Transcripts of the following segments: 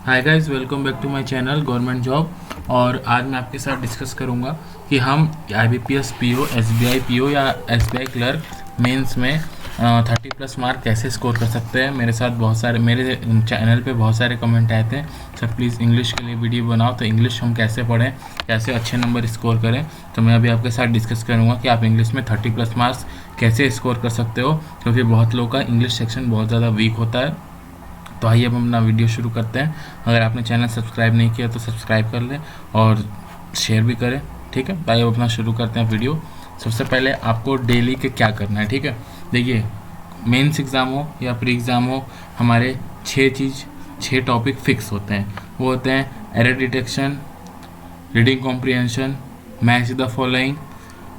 Hi guys, welcome back to my channel government job. और आज मैं आपके साथ डिस्कस करूंगा कि हम IBPS पीओ, SBI पीओ या SBI क्लर्क मेंस में 30+ मार्क कैसे स्कोर कर सकते हैं। मेरे साथ बहुत सारे मेरे चैनल पे बहुत सारे कमेंट आए थे, सर प्लीज़ इंग्लिश के लिए वीडियो बनाओ, तो इंग्लिश हम कैसे पढ़ें, कैसे अच्छे नंबर स्कोर करें। तो मैं अभी आपके साथ डिस्कस करूँगा कि आप इंग्लिश में 30+ मार्क्स कैसे स्कोर कर सकते हो, क्योंकि बहुत लोगों का इंग्लिश सेक्शन बहुत ज़्यादा वीक होता है। तो आइए अब हम अपना वीडियो शुरू करते हैं। अगर आपने चैनल सब्सक्राइब नहीं किया तो सब्सक्राइब कर लें और शेयर भी करें, ठीक है। तो आइए अब अपना शुरू करते हैं वीडियो। सबसे पहले आपको डेली के क्या करना है, ठीक है। देखिए, मेंस एग्ज़ाम हो या प्री एग्ज़ाम हो, हमारे 6 टॉपिक फिक्स होते हैं। वो होते हैं error detection, reading comprehension, match the following,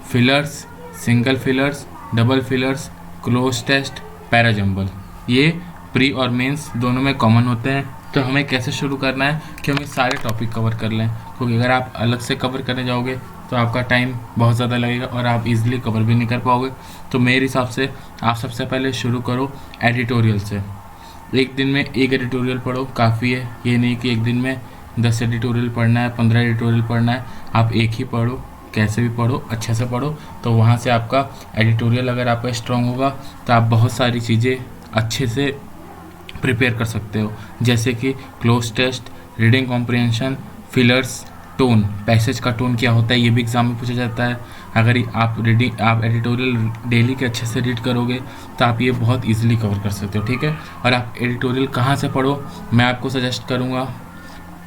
fillers, single fillers, double fillers, cloze test, parajumble. ये प्री और मेंस दोनों में कॉमन होते हैं। तो हमें कैसे शुरू करना है कि हम ये सारे टॉपिक कवर कर लें, क्योंकि अगर आप अलग से कवर करने जाओगे तो आपका टाइम बहुत ज़्यादा लगेगा और आप इजीली कवर भी नहीं कर पाओगे। तो मेरे हिसाब से आप सबसे पहले शुरू करो एडिटोरियल से। एक दिन में एक एडिटोरियल पढ़ो, काफ़ी है। ये नहीं कि एक दिन में 10 एडिटोरियल पढ़ना है, 15 एडिटोरियल पढ़ना है। आप एक ही पढ़ो, कैसे भी पढ़ो, अच्छे से पढ़ो। तो वहाँ से आपका एडिटोरियल अगर आपका स्ट्रॉन्ग होगा तो आप बहुत सारी चीज़ें अच्छे से प्रिपेयर कर सकते हो, जैसे कि cloze test, reading comprehension, fillers, tone. Passage का टोन क्या होता है ये भी एग्जाम में पूछा जाता है। अगर आप एडिटोरियल डेली के अच्छे से रीड करोगे तो आप ये बहुत इजीली कवर कर सकते हो, ठीक है। और आप एडिटोरियल कहाँ से पढ़ो, मैं आपको सजेस्ट करूँगा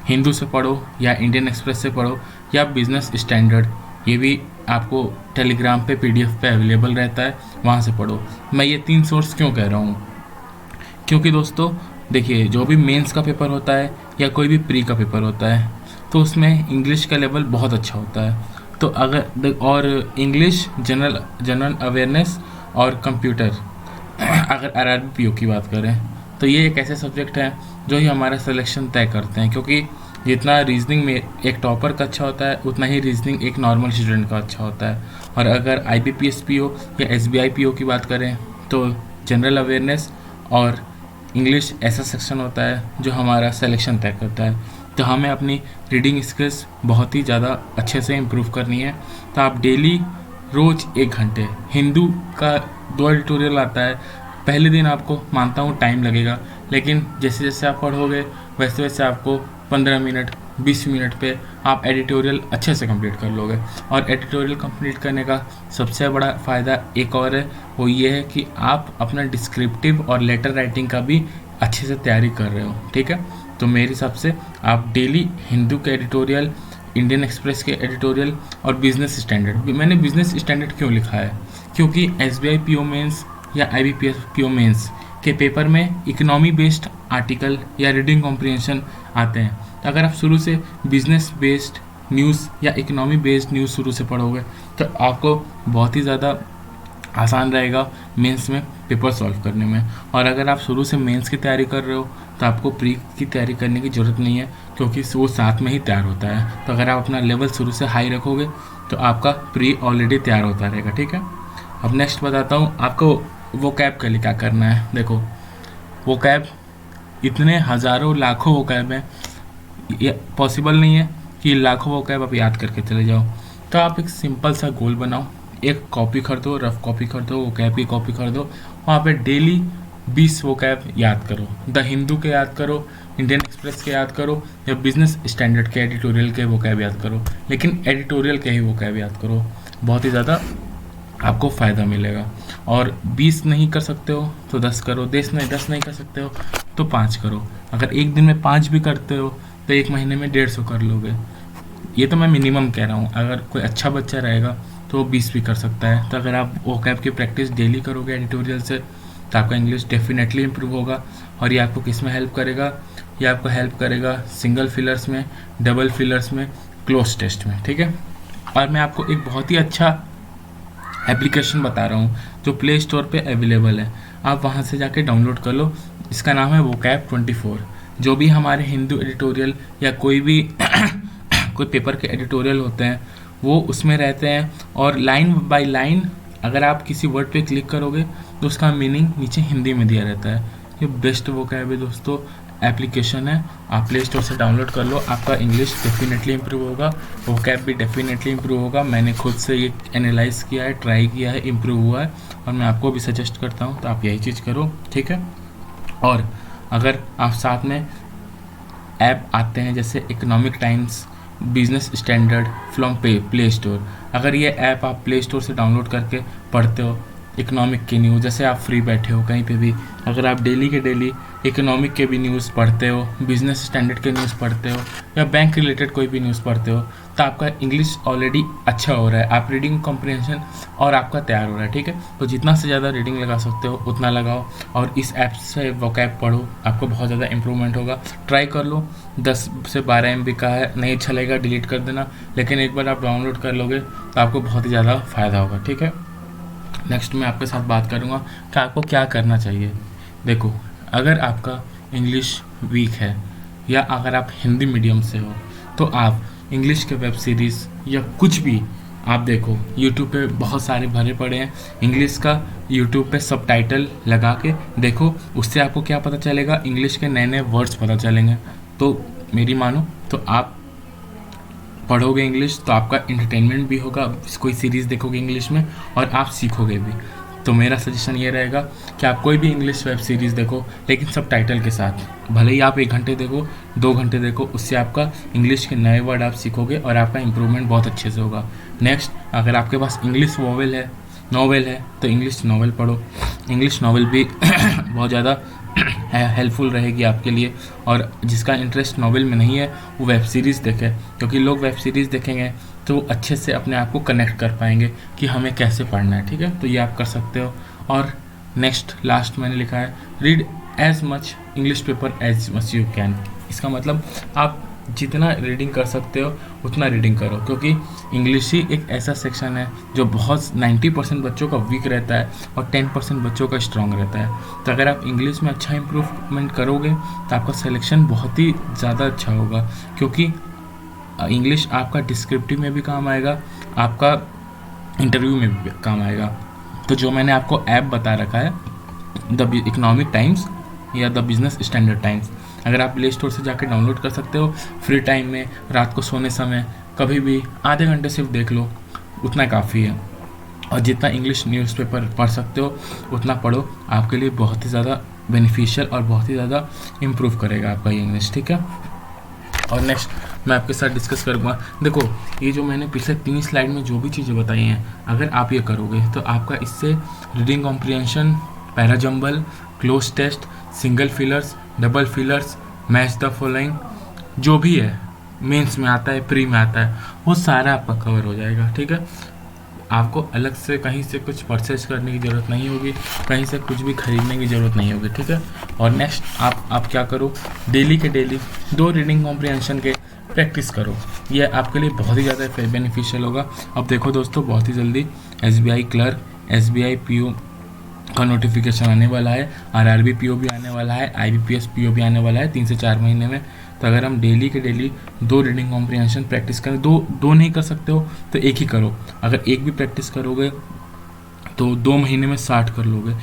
हिंदू से पढ़ो या इंडियन एक्सप्रेस से पढ़ो या बिजनेस स्टैंडर्ड, ये भी आपको टेलीग्राम पे PDF पे अवेलेबल रहता है, वहाँ से पढ़ो। मैं ये 3 सोर्स क्यों कह रहा हूँ, क्योंकि दोस्तों देखिए, जो भी मेंस का पेपर होता है या कोई भी प्री का पेपर होता है तो उसमें इंग्लिश का लेवल बहुत अच्छा होता है। तो और इंग्लिश, जनरल अवेयरनेस और कंप्यूटर, अगर RRB PO की बात करें तो ये एक ऐसे सब्जेक्ट हैं जो ही हमारा सिलेक्शन तय करते हैं। क्योंकि जितना रीजनिंग में एक टॉपर का अच्छा होता है, उतना ही रीजनिंग एक नॉर्मल स्टूडेंट का अच्छा होता है। और अगर IBPS PO या SBI PO की बात करें तो जनरल अवेयरनेस और इंग्लिश ऐसा सेक्शन होता है जो हमारा सिलेक्शन तय करता है। तो हमें अपनी रीडिंग स्किल्स बहुत ही ज़्यादा अच्छे से इम्प्रूव करनी है। तो आप डेली रोज़ 1 घंटे, हिंदू का 2 एडिटोरियल आता है, पहले दिन आपको मानता हूँ टाइम लगेगा, लेकिन जैसे जैसे आप पढ़ोगे वैसे वैसे आपको 15 मिनट 20 मिनट पे आप एडिटोरियल अच्छे से कंप्लीट कर लोगे। और एडिटोरियल कंप्लीट करने का सबसे बड़ा फ़ायदा एक और है, वो ये है कि आप अपना डिस्क्रिप्टिव और लेटर राइटिंग का भी अच्छे से तैयारी कर रहे हो, ठीक है। तो मेरे हिसाब से आप डेली हिंदू के एडिटोरियल, इंडियन एक्सप्रेस के एडिटोरियल और बिजनेस स्टैंडर्ड, मैंने बिजनेस स्टैंडर्ड क्यों लिखा है, क्योंकि SBI PO मेंस या IBPS PO मेंस के पेपर में इकोनॉमी बेस्ड आर्टिकल या रीडिंग कॉम्प्रिहेंशन आते हैं। तो अगर आप शुरू से बिजनेस बेस्ड न्यूज़ या इकोनॉमी बेस्ड न्यूज़ शुरू से पढ़ोगे तो आपको बहुत ही ज़्यादा आसान रहेगा मेंस में पेपर सॉल्व करने में। और अगर आप शुरू से मेंस की तैयारी कर रहे हो तो आपको प्री की तैयारी करने की ज़रूरत नहीं है, क्योंकि वो साथ में ही तैयार होता है। तो अगर आप अपना लेवल शुरू से हाई रखोगे तो आपका प्री ऑलरेडी तैयार होता रहेगा, ठीक है। अब नेक्स्ट बताता हूँ आपको वो कैब के लिए क्या करना है। देखो, वो कैब इतने हज़ारों लाखों वो कैब हैं, ये पॉसिबल नहीं है कि लाखों वो कैब आप याद करके चले जाओ। तो आप एक सिंपल सा गोल बनाओ, एक कॉपी खरीदो, रफ कॉपी खरीदो, वो कैब की कॉपी खरीदो, वहाँ पे डेली 20 वो कैब याद करो। द हिंदू के याद करो, इंडियन एक्सप्रेस के याद करो या बिजनेस स्टैंडर्ड के एडिटोरियल के वो कैब याद करो, लेकिन एडिटोरियल के ही वो कैब याद करो, बहुत ही ज़्यादा आपको फ़ायदा मिलेगा। और 20 नहीं कर सकते हो तो 10 करो, 10 नहीं कर सकते हो तो 5 करो। अगर एक दिन में 5 भी करते हो तो एक महीने में 150 कर लोगे। ये तो मैं मिनिमम कह रहा हूँ, अगर कोई अच्छा बच्चा रहेगा तो वो 20 भी कर सकता है। तो अगर आप वो कैब की प्रैक्टिस डेली करोगे एडिटोरियल से तो आपका इंग्लिश डेफिनेटली इम्प्रूव होगा। और ये आपको किस में हेल्प करेगा, ये आपको हेल्प करेगा सिंगल फिलर्स में, डबल फिलर्स में, क्लोज टेस्ट में, ठीक है। और मैं आपको एक बहुत ही अच्छा एप्लीकेशन बता रहा हूँ जो प्ले स्टोर पे अवेलेबल है, आप वहाँ से जाके डाउनलोड कर लो। इसका नाम है vocab 24। जो भी हमारे हिंदू एडिटोरियल या कोई भी कोई पेपर के एडिटोरियल होते हैं वो उसमें रहते हैं, और लाइन बाय लाइन अगर आप किसी वर्ड पे क्लिक करोगे तो उसका मीनिंग नीचे हिंदी में दिया रहता है। ये बेस्ट vocab है दोस्तों, एप्लीकेशन है, आप प्ले स्टोर से डाउनलोड कर लो। आपका इंग्लिश डेफिनेटली इम्प्रूव होगा, वोकैब भी डेफिनेटली इम्प्रूव होगा। मैंने खुद से ये एनालाइज किया है, ट्राई किया है, इम्प्रूव हुआ है, और मैं आपको भी सजेस्ट करता हूँ तो आप यही चीज़ करो, ठीक है। और अगर आप साथ में ऐप आते हैं जैसे economic times, business standard from play store, अगर ये ऐप आप प्ले स्टोर से डाउनलोड करके पढ़ते हो इकोनॉमिक की न्यूज़, जैसे आप फ्री बैठे हो कहीं पे भी, अगर आप डेली के डेली इकोनॉमिक के भी न्यूज़ पढ़ते हो, बिजनेस स्टैंडर्ड के न्यूज़ पढ़ते हो, या बैंक रिलेटेड कोई भी न्यूज़ पढ़ते हो, तो आपका इंग्लिश ऑलरेडी अच्छा हो रहा है, आप रीडिंग कॉम्प्रिहेंशन और आपका तैयार हो रहा है, ठीक है। तो जितना से ज़्यादा रीडिंग लगा सकते हो उतना लगाओ, और इस ऐप से वोकैब पढ़ो, आपको बहुत ज़्यादा इंप्रूवमेंट होगा। ट्राई कर लो, 10 से 12 MB का है, नहीं अच्छा लगेगा डिलीट कर देना, लेकिन एक बार आप डाउनलोड कर लोगे तो आपको बहुत ही ज़्यादा फ़ायदा होगा, ठीक है। नेक्स्ट मैं आपके साथ बात करूँगा कि आपको क्या करना चाहिए। देखो, अगर आपका इंग्लिश वीक है या अगर आप हिंदी मीडियम से हो, तो आप इंग्लिश के वेब सीरीज़ या कुछ भी आप देखो, यूट्यूब पे बहुत सारे भरे पड़े हैं इंग्लिश का, यूट्यूब पे सबटाइटल लगा के देखो, उससे आपको क्या पता चलेगा, इंग्लिश के नए नए वर्ड्स पता चलेंगे। तो मेरी मानो तो आप पढ़ोगे इंग्लिश तो आपका एंटरटेनमेंट भी होगा, कोई सीरीज़ देखोगे इंग्लिश में और आप सीखोगे भी। तो मेरा सजेशन ये रहेगा कि आप कोई भी इंग्लिश वेब सीरीज़ देखो, लेकिन सब टाइटल के साथ, भले ही आप 1 घंटे देखो, 2 घंटे देखो, उससे आपका इंग्लिश के नए वर्ड आप सीखोगे और आपका इम्प्रूवमेंट बहुत अच्छे से होगा। नेक्स्ट, अगर आपके पास इंग्लिश नॉवेल है तो इंग्लिश नॉवेल पढ़ो, इंग्लिश नॉवेल भी बहुत ज़्यादा हेल्पफुल रहेगी आपके लिए। और जिसका इंटरेस्ट नॉवेल में नहीं है वो वेब सीरीज़ देखे, क्योंकि लोग वेब सीरीज़ देखेंगे तो अच्छे से अपने आप को कनेक्ट कर पाएंगे कि हमें कैसे पढ़ना है, ठीक है। तो ये आप कर सकते हो। और नेक्स्ट लास्ट मैंने लिखा है, read as much English paper as much you can. इसका मतलब आप जितना रीडिंग कर सकते हो उतना रीडिंग करो, क्योंकि इंग्लिश ही एक ऐसा सेक्शन है जो बहुत 90% बच्चों का वीक रहता है और 10% बच्चों का स्ट्रांग रहता है। तो अगर आप इंग्लिश में अच्छा इम्प्रूवमेंट करोगे तो आपका सिलेक्शन बहुत ही ज़्यादा अच्छा होगा, क्योंकि इंग्लिश आपका डिस्क्रिप्टिव में भी काम आएगा, आपका इंटरव्यू में भी काम आएगा। तो जो मैंने आपको ऐप बता रखा है, द इकोनॉमिक टाइम्स या द बिजनेस स्टैंडर्ड टाइम्स, अगर आप प्ले स्टोर से जाकर डाउनलोड कर सकते हो, फ्री टाइम में, रात को सोने समय, कभी भी आधे घंटे सिर्फ देख लो, उतना काफ़ी है। और जितना इंग्लिश न्यूज़पेपर पढ़ सकते हो उतना पढ़ो, आपके लिए बहुत ही ज़्यादा बेनिफिशियल और बहुत ही ज़्यादा इम्प्रूव करेगा आपका ये इंग्लिश, ठीक है। और नेक्स्ट मैं आपके साथ डिस्कस करूँगा, देखो ये जो मैंने पिछले 3 स्लाइड में जो भी चीज़ें बताई हैं, अगर आप ये करोगे तो आपका इससे reading comprehension, parajumble, cloze test, single fillers, double fillers, match the following, जो भी है मेंस में आता है, प्री में आता है, वो सारा आपका कवर हो जाएगा, ठीक है। आपको अलग से कहीं से कुछ परचेज करने की ज़रूरत नहीं होगी, कहीं से कुछ भी खरीदने की ज़रूरत नहीं होगी, ठीक है। और नेक्स्ट आप क्या करो, डेली के डेली 2 रीडिंग कॉम्प्रिहेंशन के प्रैक्टिस करो, ये आपके लिए बहुत ही ज़्यादा बेनिफिशियल होगा। अब देखो दोस्तों, बहुत ही जल्दी SBI क्लर्क, SBI PO का नोटिफिकेशन आने वाला है, RRB PO भी आने वाला है, IBPS PO भी आने वाला है 3 से 4 महीने में। तो अगर हम डेली के डेली 2 रीडिंग कॉम्प्रिहेंशन प्रैक्टिस करें, दो नहीं कर सकते हो तो 1 ही करो, अगर 1 भी प्रैक्टिस करोगे तो 2 महीने में 60 कर लोगे,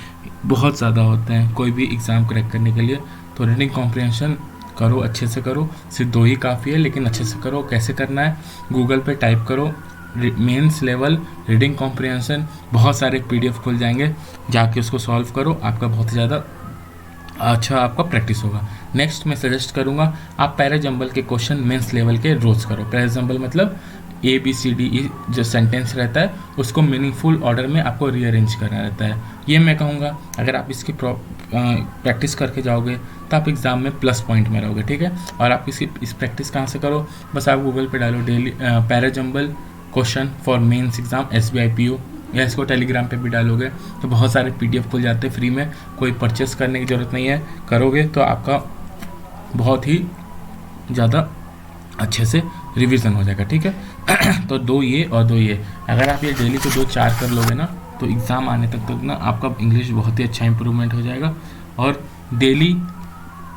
बहुत ज़्यादा होते हैं कोई भी एग्ज़ाम क्रैक करने के लिए। तो रीडिंग कॉम्प्रिहेंशन करो, अच्छे से करो, सिर्फ 2 ही काफ़ी है, लेकिन अच्छे से करो। कैसे करना है, गूगल पे टाइप करो मेंस लेवल रीडिंग कॉम्प्रिहेंशन, बहुत सारे PDF खुल जाएंगे, जाके उसको सॉल्व करो, आपका बहुत ही ज़्यादा अच्छा आपका प्रैक्टिस होगा। नेक्स्ट मैं सजेस्ट करूँगा आप पैराजम्बल के क्वेश्चन मेंस लेवल के रोज़ करो। पैराजम्बल मतलब ABCDE जो सेंटेंस रहता है उसको मीनिंगफुल ऑर्डर में आपको रीअरेंज करना रहता है। ये मैं कहूँगा अगर आप इसकी प्रैक्टिस करके जाओगे तो आप एग्ज़ाम में प्लस पॉइंट में रहोगे, ठीक है। और आप इस प्रैक्टिस कहाँ से करो, बस आप गूगल पे डालो daily parajumble question for mains exam SBI PO, या इसको टेलीग्राम पे भी डालोगे तो बहुत सारे PDF खुल जाते हैं फ्री में, कोई परचेस करने की ज़रूरत नहीं है। करोगे तो आपका बहुत ही ज़्यादा अच्छे से रिवीजन हो जाएगा, ठीक है। तो 2 ये और 2 ये, अगर आप ये डेली को 2-4 कर लोगे ना तो एग्ज़ाम आने तक ना आपका इंग्लिश बहुत ही अच्छा इंप्रूवमेंट हो जाएगा। और डेली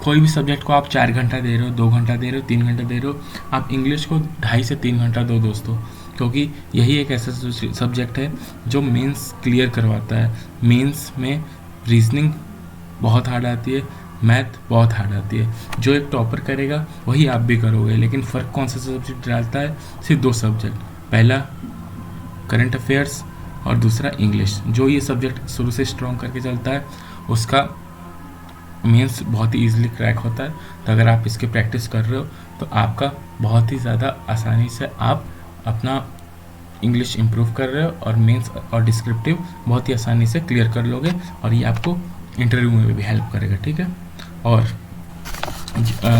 कोई भी सब्जेक्ट को आप 4 घंटा दे रहे हो, 2 घंटा दे रहे हो, 3 घंटा दे रहे हो, आप इंग्लिश को 2.5 से 3 घंटा दो दोस्तों, क्योंकि यही एक ऐसा सब्जेक्ट है जो मेंस क्लियर करवाता है। मेंस में रीजनिंग बहुत हार्ड आती है, मैथ बहुत हार्ड आती है। जो एक टॉपर करेगा वही आप भी करोगे, लेकिन फ़र्क कौन सा सब्जेक्ट डालता है? सिर्फ 2 सब्जेक्ट, पहला करंट अफेयर्स और दूसरा इंग्लिश। जो ये सब्जेक्ट शुरू से स्ट्रॉन्ग करके चलता है उसका मेंस बहुत ही ईजिली क्रैक होता है। तो अगर आप इसकी प्रैक्टिस कर रहे हो तो आपका बहुत ही ज़्यादा आसानी से आप अपना इंग्लिश इम्प्रूव कर रहे हो और मेंस और डिस्क्रिप्टिव बहुत ही आसानी से क्लियर कर लोगे, और ये आपको इंटरव्यू में भी हेल्प करेगा, ठीक है। और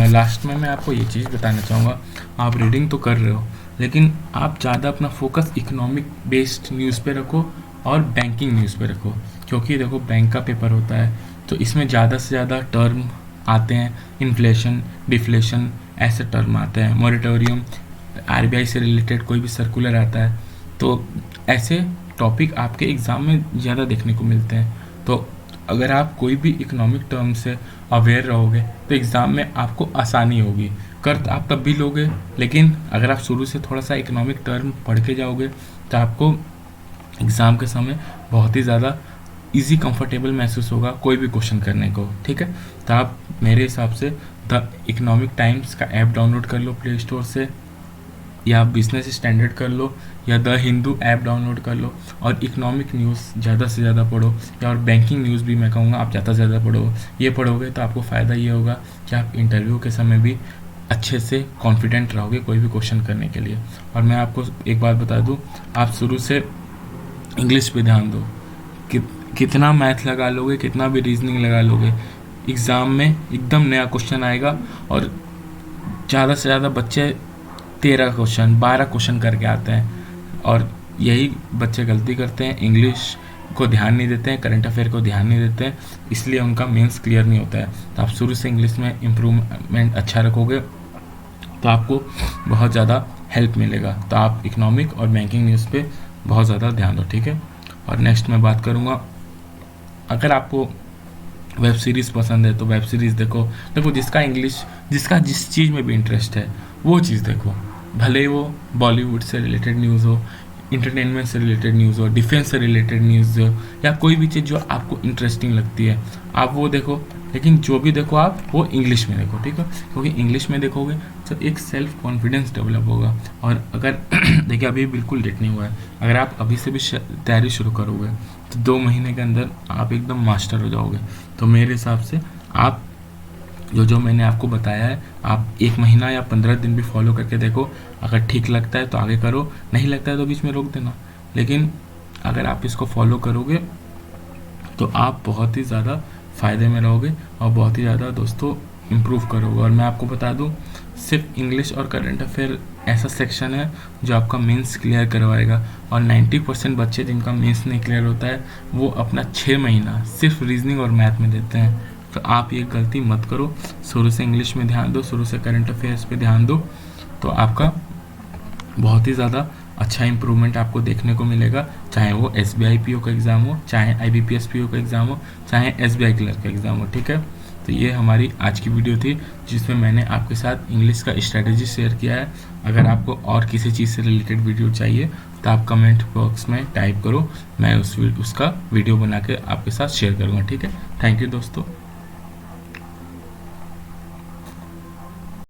लास्ट में मैं आपको ये चीज़ बताना चाहूँगा, आप रीडिंग तो कर रहे हो लेकिन आप ज़्यादा अपना फोकस इकोनॉमिक बेस्ड न्यूज़ पे रखो और बैंकिंग न्यूज़ पे रखो, क्योंकि देखो बैंक का पेपर होता है तो इसमें ज़्यादा से ज़्यादा टर्म आते हैं, इन्फ्लेशन, डिफ्लेशन, ऐसे टर्म आते हैं, मॉरिटोरियम, आरबीआई से रिलेटेड कोई भी सर्कुलर आता है, तो ऐसे टॉपिक आपके एग्ज़ाम में ज़्यादा देखने को मिलते हैं। तो अगर आप कोई भी इकोनॉमिक टर्म से अवेयर रहोगे तो एग्ज़ाम में आपको आसानी होगी। कर आप तब भी लोगे, लेकिन अगर आप शुरू से थोड़ा सा इकोनॉमिक टर्म पढ़ के जाओगे तो आपको एग्ज़ाम के समय बहुत ही ज़्यादा इजी कंफर्टेबल महसूस होगा कोई भी क्वेश्चन करने को, ठीक है। तो आप मेरे हिसाब से द इकोनॉमिक टाइम्स का ऐप डाउनलोड कर लो प्ले स्टोर से, या बिजनेस स्टैंडर्ड कर लो, या द हिंदू ऐप डाउनलोड कर लो और इकोनॉमिक न्यूज़ ज़्यादा से ज़्यादा पढ़ो, या और बैंकिंग न्यूज़ भी मैं कहूँगा आप ज़्यादा से ज़्यादा पढ़ो। ये पढ़ोगे तो आपको फ़ायदा ये होगा कि आप इंटरव्यू के समय भी अच्छे से कॉन्फिडेंट रहोगे कोई भी क्वेश्चन करने के लिए। और मैं आपको एक बात बता दूँ, आप शुरू से इंग्लिश पे ध्यान दो, कितना मैथ लगा लोगे, कितना भी रीजनिंग लगा लोगे, एग्ज़ाम में एकदम नया क्वेश्चन आएगा और ज़्यादा से ज़्यादा बच्चे 13 क्वेश्चन 12 क्वेश्चन करके आते हैं, और यही बच्चे गलती करते हैं, इंग्लिश को ध्यान नहीं देते हैं, करंट अफेयर को ध्यान नहीं देते हैं, इसलिए उनका मेंस क्लियर नहीं होता है। तो आप शुरू से इंग्लिश में इम्प्रूवमेंट अच्छा रखोगे तो आपको बहुत ज़्यादा हेल्प मिलेगा। तो आप इकोनॉमिक और बैंकिंग न्यूज़ पे बहुत ज़्यादा ध्यान दो, ठीक है। और नेक्स्ट मैं बात करूँगा, अगर आपको वेब सीरीज़ पसंद है तो वेब सीरीज़ देखो जिसका जिस चीज़ में भी इंटरेस्ट है वो चीज़ देखो, भले ही वो बॉलीवुड से रिलेटेड न्यूज़ हो, इंटरटेनमेंट से रिलेटेड न्यूज़ हो, डिफेंस से रिलेटेड न्यूज़ हो, या कोई भी चीज़ जो आपको इंटरेस्टिंग लगती है आप वो देखो, लेकिन जो भी देखो आप वो इंग्लिश में देखो, ठीक है। क्योंकि इंग्लिश में देखोगे तो एक सेल्फ कॉन्फिडेंस डेवलप होगा। और अगर देखिए अभी बिल्कुल लेट नहीं हुआ है, अगर आप अभी से भी तैयारी शुरू करोगे तो 2 महीने के अंदर आप एकदम मास्टर हो जाओगे। तो मेरे हिसाब से आप जो मैंने आपको बताया है आप 1 महीना या 15 दिन भी फॉलो करके देखो, अगर ठीक लगता है तो आगे करो, नहीं लगता है तो बीच में रोक देना। लेकिन अगर आप इसको फॉलो करोगे तो आप बहुत ही ज़्यादा फ़ायदे में रहोगे और बहुत ही ज़्यादा दोस्तों इम्प्रूव करोगे। और मैं आपको बता दूं, सिर्फ इंग्लिश और करंट अफेयर ऐसा सेक्शन है जो आपका मेंस क्लियर करवाएगा, और 90% बच्चे जिनका मेंस नहीं क्लियर होता है वो अपना 6 महीना सिर्फ रीजनिंग और मैथ में देते हैं। तो आप ये गलती मत करो, शुरू से इंग्लिश में ध्यान दो, शुरू से करंट अफेयर्स पे ध्यान दो, तो आपका बहुत ही ज़्यादा अच्छा इंप्रूवमेंट आपको देखने को मिलेगा, चाहे वो SBI PO का एग्ज़ाम हो, चाहे IBPS PO का एग्ज़ाम हो, चाहे SBI क्लर्क का एग्ज़ाम हो, ठीक है। तो ये हमारी आज की वीडियो थी जिसमें मैंने आपके साथ इंग्लिश का स्ट्रैटेजी शेयर किया है। अगर आपको और किसी चीज़ से रिलेटेड वीडियो चाहिए तो आप कमेंट बॉक्स में टाइप करो, मैं उसका वीडियो बना के आपके साथ शेयर करूँगा, ठीक है। थैंक यू दोस्तों।